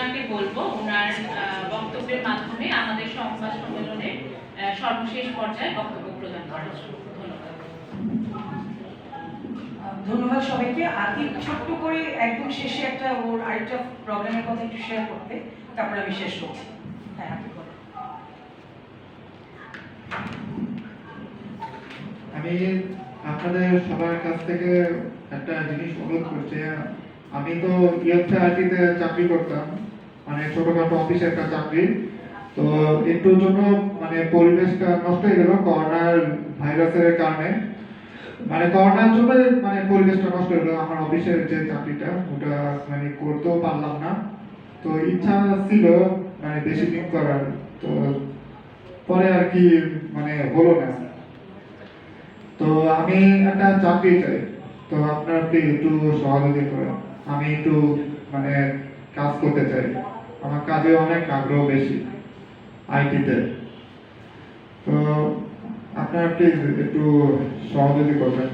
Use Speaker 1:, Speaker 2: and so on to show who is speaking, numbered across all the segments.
Speaker 1: ওনাকে বলবো ওনার বক্তব্যের মাধ্যমে আমাদের সংবাদ সম্মেলনে সর্বশেষ পর্যায়ে বক্তব্য প্রদান করার জন্য
Speaker 2: ধন্যবাদ সবাইকে। আগে ছোট্ট করে একদম শেষে একটা ওর আরেকটা প্রবলেমের কথা একটু শেয়ার করতে, তারপরে আমি শেষ করছি। হ্যাঁ,
Speaker 3: আমি আপনাদের সবার কাছ থেকে একটা জিনিস অনুরোধ করছি। আমি তো ইউএফআইটিতে চাকরি করতাম, মানে ছোটখাটো অফিসে একটা চাকরি। তো একটুর জন্য মানে পরিবেশটা নষ্ট হয়ে গেল করোনার ভাইরাসের কারণে। মানে করোনার জন্য মানে পরিবেশটা নষ্ট হয়ে গেল। আমার অফিসের যে চাকরিটা ওটা মানে করতেও পারলাম না। তো ইচ্ছা ছিল মানে বেশি দিন করার, তো পরে আর কি মানে হলো না। তো আমি একটা চাকরি চাই, তো আপনার একটু সহযোগিতা করেন। আমি একটু মানে কাজ করতে চাই, আমার কাজে অনেক আগ্রহ বেশি আইটিতে। তো আপনার প্লিজ একটু সহযোগিতা করবেন।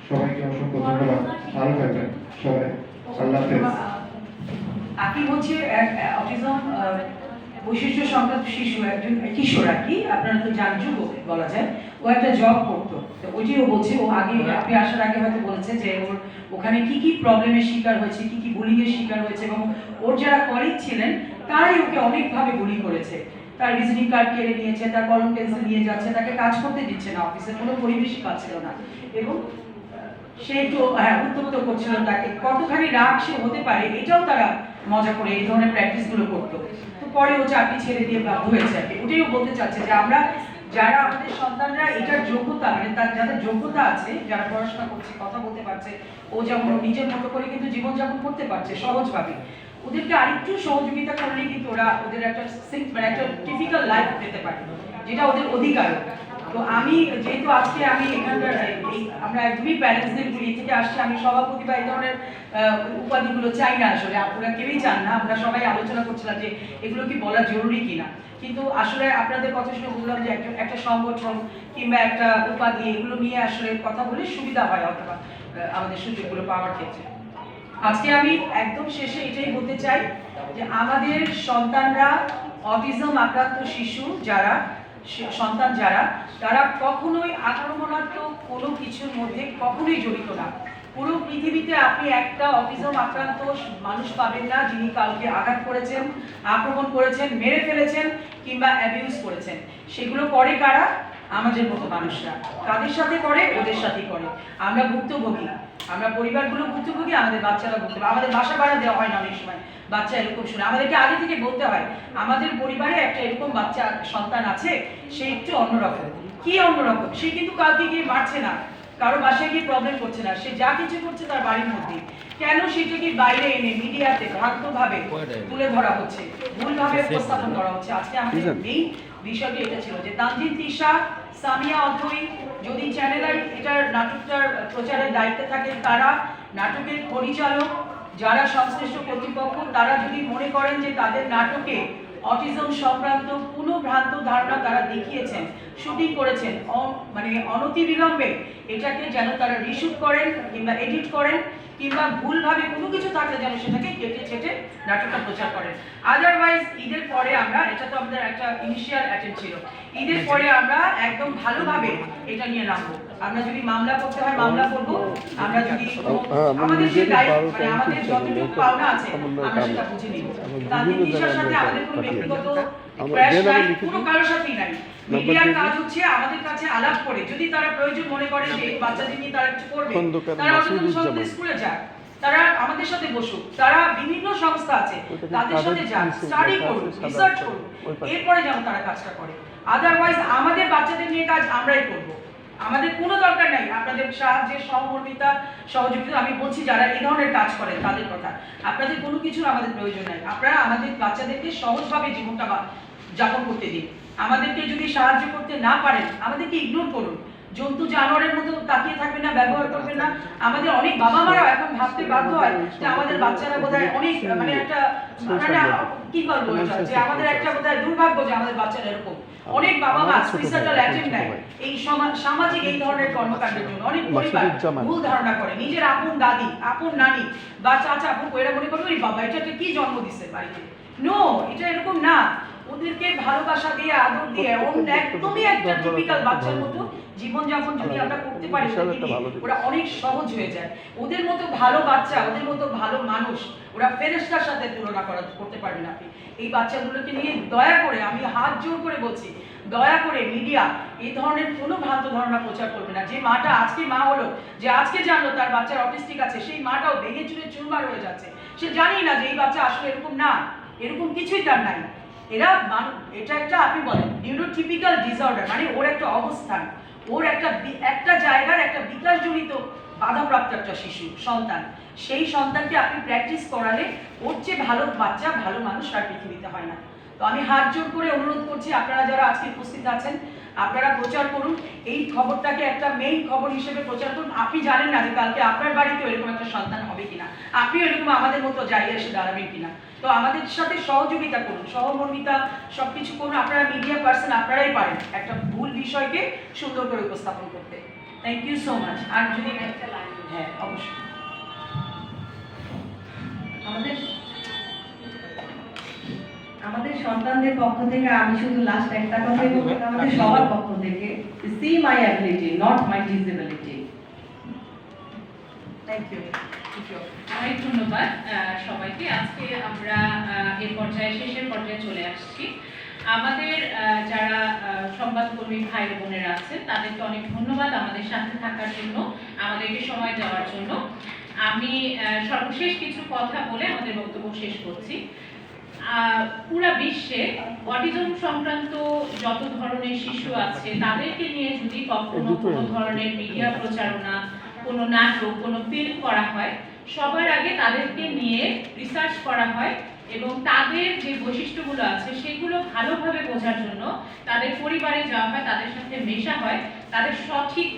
Speaker 3: সবাইকে অসংখ্য ধন্যবাদ। ভালো থাকবেন সবাই। আল্লাহ হাফেজ।
Speaker 2: আকিব হচ্ছে অটিজম বৈশিষ্ট্য সংক্রান্ত শিশু, একজন কিশোর আর কি, আপনারা তো জানছেন বলা যায়। ও একটা জব করতো, তো ওইটিও বলছে ও আগে আপনি আসার আগে হয়তো বলেছে যে ওর ওখানে কি কি প্রবলেমের শিকার হয়েছে, কি কি বুলিং এর শিকার হয়েছে, এবং ওর যারা কলিগ ছিলেন তারাই ওকে অনেকভাবে বুলি করেছে। তার ভিজিটিং কার্ড কেড়ে নিয়েছে, তার কলম পেন্সিল নিয়ে যাচ্ছে, তাকে কাজ করতে দিচ্ছে না, অফিসের কোনো পরিবেশই পাচ্ছিল না, এবং সে একটু উত্তপ্ত করছিল তাকে। কতখানি রাগ সে হতে পারে এটাও তারা মজা করে এই ধরনের প্র্যাকটিসগুলো করতো। তো পরে ও চাকরি ছেড়ে দিয়ে বাধ্য হয়েছে আর কি। ওটাইও বলতে চাচ্ছে যে আমরা যারা আমাদের সন্তানরা এটার যোগ্যতা, মানে তার যাদের যোগ্যতা আছে, যারা পড়াশোনা করছে, কথা বলতে পারছে, ও যেমন নিজের মতো করে কিন্তু জীবনযাপন করতে পারছে সহজভাবে, ওদেরকে আরেকটু সহযোগিতা করলে কিন্তু ওরা ওদের একটা মানে একটা টিপিক্যাল লাইফ পেতে পারে, যেটা ওদের অধিকার। তো আমি যেহেতু আজকে আমি এখানকার আমরা একদমই প্যারেন্টসদের গুলি থেকে আসছি, আমি সভাপতি বা এই ধরনের উপাধিগুলো চাই না আসলে, আপনারা কেউই চান না। আমরা সবাই আলোচনা করছিলাম যে এগুলো কি বলা জরুরি কিনা, কিন্তু আসলে আপনাদের কথা শুনে বুঝলাম যে একটা সংগঠন কিংবা একটা উপাধি এগুলো নিয়ে আসলে কথা বলে সুবিধা হয় অথবা আমাদের সুযোগগুলো পাওয়ার ক্ষেত্রে। আজকে আমি একদম শেষে এটাই বলতে চাই যে আমাদের সন্তানরা, অটিজম আক্রান্ত শিশু যারা, সন্তান যারা, তারা কখনোই আক্রমণাত্মক কোনো কিছুর মধ্যে কখনোই জড়িত না। পুরো পৃথিবীতে আপনি একটা অটিজম আক্রান্ত মানুষ পাবেন না যিনি কাউকে আঘাত করেছেন, আক্রমণ করেছেন, মেরে ফেলেছেন কিংবা অ্যাবিউজ করেছেন। সেগুলো করে কারা? আমাদের মতো মানুষরা। কাদের সাথে করে? ওদের সাথেই করে। আমরা ভুক্তভোগী, আমরা পরিবারগুলো ভুক্তভোগী, আমাদের বাচ্চারা ভুক্তভোগী। আমাদের বাসা ভাড়া দেওয়া হয় না অনেক সময়, বাচ্চা এরকম শুনে আমাদেরকে আগে থেকে বলতে হয় আমাদের পরিবারে একটা এরকম বাচ্চা সন্তান আছে, সে একটু অন্যরকম। কি অন্যরকম? সে কিন্তু কাউকে গিয়ে মারছে না, কারো বাসায় গিয়ে প্রবলেম করছে না, সে যা কিছু করছে তার বাড়ির মধ্যে। কেন সেটাকে বাইরে এনে মিডিয়াতে ভ্রান্তভাবে তুলে ধরা হচ্ছে, ভুলভাবে উপস্থাপন করা হচ্ছে? আজকে আমাদের মেইন বিষয়টি এটা ছিল যে তানজিন তিশা, সামিয়া অথই যদি চ্যানেল এটার নাটকটার প্রচারের দায়িত্বে থাকে, তারা নাটকের পরিচালক, যারা সংশ্লিষ্ট কর্তৃপক্ষ, তারা যদি মনে করেন যে তাদের নাটকে অটিজম সংক্রান্ত কোনো ভ্রান্ত ধারণা তারা দেখিয়েছেন, শুটিং করেছেন, মানে অনতিবিলম্বে এটাকে যেন তারা রিশুট করেন কিংবা এডিট করেন, কিংবা ভুলভাবে কোনো কিছু থাকলে যেন সেটাকে কেটে ছেটে নাটকটা প্রচার করেন। আদারওয়াইজ ঈদের পরে আমরা, এটা তো আমাদের একটা ইনিশিয়াল অ্যাটেম্প ছিল, ঈদের পরে আমরা একদম ভালোভাবে এটা নিয়ে নামবো। আমরা যদি মামলা করতে হয় মামলা করবো, আমরা যদি আমাদের যে দায়িত্ব, মানে আমাদের যতটুকু পাওনা আছে আমরা সেটা বুঝে নিব। তাদের দিশার সাথে আমাদের কোনো ব্যক্তিগত ক্র্যাশ নাই, কোনো কারোর সাথেই নাই। মিডিয়ার কাজ হচ্ছে আমাদের কাছে আলাপ করে, যদি তারা প্রয়োজন মনে করে যে এই বাচ্চাদের নিয়ে তারা কিছু করবে, তারা অন্তত স্কুলে যাক, তারা আমাদের সাথে বসুক, তারা বিভিন্ন সংস্থা আছে তাদের সাথে যান, স্টাডি করুন, রিসার্চ করুন, এরপরে যেন তারা কাজটা করে। আদারওয়াইজ আমাদের বাচ্চাদের নিয়ে কাজ আমরাই করব, আমাদের কোনো দরকার নাই আপনাদের সাহায্যের, সহমর্মিতা, সহযোগিতা। আমি বলছি যারা এই ধরনের কাজ করেন তাদের কথা, আপনাদের কোনো কিছুর আমাদের প্রয়োজন নাই। আপনারা আমাদের বাচ্চাদেরকে সহজভাবে জীবনটা যাপন করতে দিন। আমাদেরকে যদি সাহায্য করতে না পারেন আমাদেরকে ইগনোর করুন, জন্তু জানোয়ারের মতো তাকিয়ে থাকবেন না, ব্যবহার করবেন না। আমাদের অনেক বাবা মারাও এখন ভাবতে বাধ্য হয় যে আমাদের বাচ্চারা বোধহয় অনেক মানে একটা মানে কি বলবো এটা, যে আমাদের একটা বোধহয় দুর্ভাগ্য যে আমাদের বাচ্চারা এরকম। অনেক বাবা মা সুইসাইডাল অ্যাটেম্প নেয় এই সামাজিক এই ধরনের কর্মকাণ্ডের জন্য। অনেক পরিবার ভুল ধারণা করে, নিজের আপন দাদি, আপন নানি বা চাচা, আপন কইরা মনে করবে ওই বাবা এটা কি জন্ম দিচ্ছে বাড়িতে, নো, এটা এরকম না। ওদেরকে ভালোবাসা দিয়ে আদর দিয়ে একদমই একটা টিপিক্যাল বাচ্চার মতো জীবনযাপন যদি আমরা করতে পারি ওদেরকে নিয়ে, ওরা অনেক সহজ হয়ে যায়। ওদের মতো ভালো বাচ্চা, ওদের মতো ভালো মানুষ ওরা ফেরেশতার সাথে তুলনা করতে পারবেন আপনি। এই বাচ্চাগুলোকে নিয়ে দয়া করে আমি হাত জোর করে বলছি, দয়া করে মিডিয়া এই ধরনের কোনো ভ্রান্ত ধারণা প্রচার করবে না। যে মাটা আজকে মা হলো, যে আজকে জানলো তার বাচ্চার অটিস্টিক আছে, সেই মাটাও ভেঙে চুরে চুরমার হয়ে যাচ্ছে। সে জানি না যে এই বাচ্চা আসলে এরকম না, এরকম কিছুই তার নাই। এরা এটা একটা আপনি বলেন নিউরোটিপিক্যাল ডিসঅর্ডার, মানে ওর একটা অবস্থান, ওর একটা জায়গার একটা বিকাশজনিত বাধাপ্রাপ্ত একটা শিশু সন্তান। সেই সন্তানকে আপনি প্র্যাকটিস করালে ওর চেয়ে ভালো বাচ্চা, ভালো মানুষ আর পৃথিবীতে হয় না। তো আমি হাত জোর করে অনুরোধ করছি, আপনারা যারা আজকে উপস্থিত আছেন আপনারা প্রচার করুন, এই খবরটাকে একটা মেইন খবর হিসেবে প্রচার করুন। আপনি জানেন না যে কালকে আপনার বাড়িতেও এরকম একটা সন্তান হবে কিনা, আপনি এরকম আমাদের মতো জায়গায় এসে দাঁড়াবেন কিনা। তো আমাদের সাথে সহযোগিতা করুন, সহমর্মিতা সবকিছু করুন। আপনারা মিডিয়া পার্সন, আপনারাই পারেন একটা ভুল বিষয়কে সুন্দর করে উপস্থাপন করতে। Thank you so much. আর যদি হ্যাঁ অবশ্যই
Speaker 4: আমাদের সন্তানদের পক্ষ থেকে আমি শুধু লাস্ট একটা কথাই বলবো, আমাদের সবার পক্ষ থেকে see my ability not my disability.
Speaker 2: Thank you.
Speaker 1: অনেক ধন্যবাদ সবাইকে। আজকে আমরা এই পর্যায়ে শেষের পর্যায়ে চলে আসছি। আমাদের যারা সংবাদকর্মী ভাই বোনেরা আছেন তাদেরকে অনেক ধন্যবাদ আমাদের সাথে থাকার জন্য, আমাদেরকে সময় দেওয়ার জন্য। আমি সর্বশেষ কিছু কথা বলে আমাদের বক্তব্য শেষ করছি। পুরা বিশ্বে অটিজম সংক্রান্ত যত ধরনের শিশু আছে তাদেরকে নিয়ে যদি কখনো কোনো ধরনের মিডিয়া প্রচারণা, কোনো নাটক, কোনো ফিল্ম করা হয়, সবার আগে তাদেরকে নিয়ে রিসার্চ করা হয় এবং তাদের যে বৈশিষ্ট্যগুলো আছে সেগুলো ভালোভাবে বোঝার জন্য তাদের পরিবারে যাওয়া হয়, তাদের সাথে মেশা হয়, তাদের সঠিক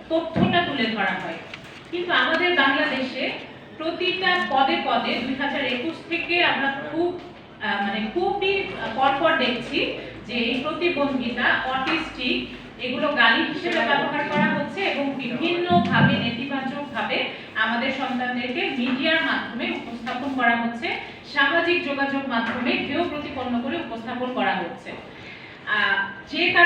Speaker 1: তথ্যটা তুলে ধরা হয়। কিন্তু আমাদের বাংলাদেশে প্রতিটা পদে পদে 2021 থেকে আমরা খুবই পরপর দেখছি যে এই প্রতিবন্ধিতা, অটিস্টিক এগুলো গালি হিসেবে ব্যবহার করা হচ্ছে এবং বিভিন্নভাবে নেতিবাচকভাবে আমাদের সন্তানদেরকে মিডিয়ার মাধ্যমে উপস্থাপন করা হচ্ছে, সামাজিক যোগাযোগ মাধ্যমে কেউ প্রতিপন্ন করে উপস্থাপন করা হচ্ছে। যে কারণে